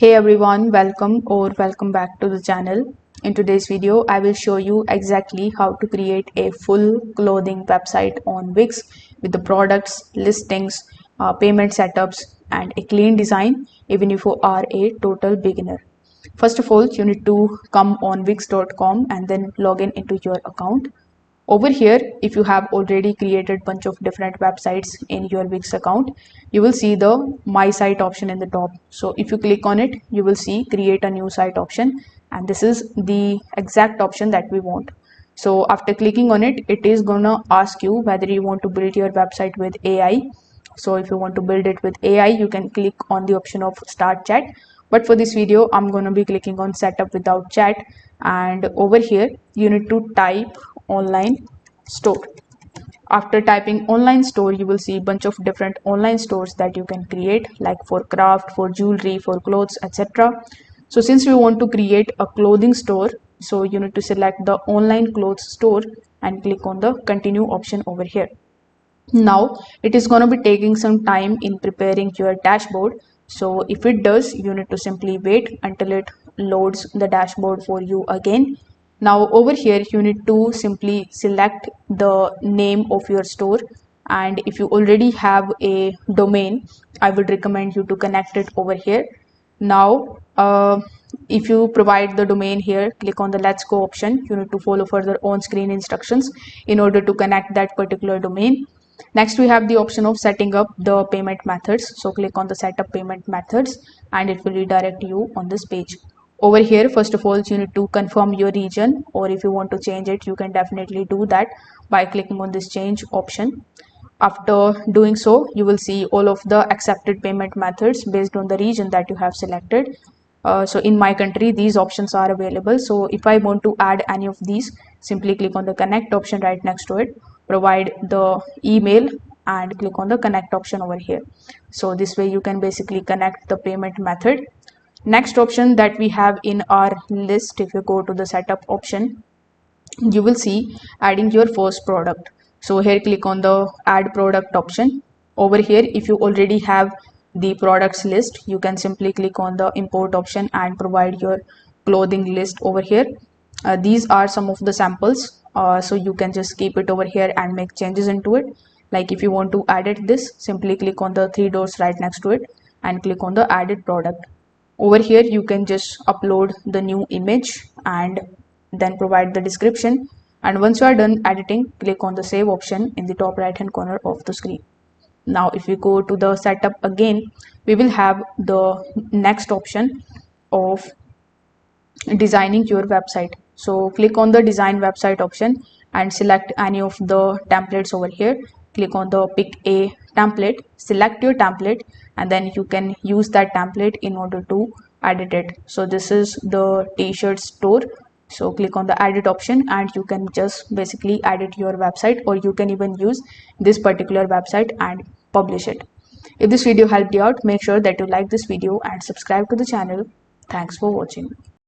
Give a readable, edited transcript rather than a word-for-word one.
Hey everyone, welcome back to the channel. In today's video, I will show you exactly how to create a full clothing website on Wix with the products, listings, payment setups, and a clean design, even if you are a total beginner. First of all, you need to come on wix.com and then log in into your account. Over here, if you have already created bunch of different websites in your Wix account, you will see the my site option in the top. So if you click on it, you will see create a new site option, and this is the exact option that we want. So after clicking on it, it is gonna ask you whether you want to build your website with AI. So if you want to build it with AI, you can click on the option of start chat. But for this video, I'm going to be clicking on setup without chat. And over here, you need to type online store. After typing online store, you will see a bunch of different online stores that you can create, like for craft, for jewelry, for clothes, etc. So since we want to create a clothing store, so you need to select the online clothes store and click on the continue option over here. Now it is going to be taking some time in preparing your dashboard. So if it does, you need to simply wait until it loads the dashboard for you again. Now over here, you need to simply select the name of your store, and if you already have a domain, I would recommend you to connect it over here. Now if you provide the domain here, click on the let's go option. You need to follow further on screen instructions in order to connect that particular domain. Next, we have the option of setting up the payment methods. So click on the setup payment methods and it will redirect you on this page. Over here, first of all, you need to confirm your region, or if you want to change it, you can definitely do that by clicking on this change option. After doing so, you will see all of the accepted payment methods based on the region that you have selected. So in my country, these options are available. So if I want to add any of these, simply click on the connect option right next to it, provide the email and click on the connect option over here. So this way you can basically connect the payment method. Next option that we have in our list, if you go to the setup option, you will see adding your first product. So here click on the add product option. Over here, if you already have the products list, you can simply click on the import option and provide your clothing list over here. These are some of the samples, so you can just keep it over here and make changes into it. Like if you want to edit this, simply click on the three dots right next to it and click on the added product. Over here, you can just upload the new image and then provide the description. And once you are done editing, click on the save option in the top right hand corner of the screen. Now if we go to the setup again, we will have the next option of designing your website. So click on the design website option and select any of the templates over here. Click on the pick a template, select your template, and then you can use that template in order to edit it. So this is the t-shirt store. So click on the edit option and you can just basically edit your website, or you can even use this particular website and publish it. If this video helped you out, make sure that you like this video and subscribe to the channel. Thanks for watching.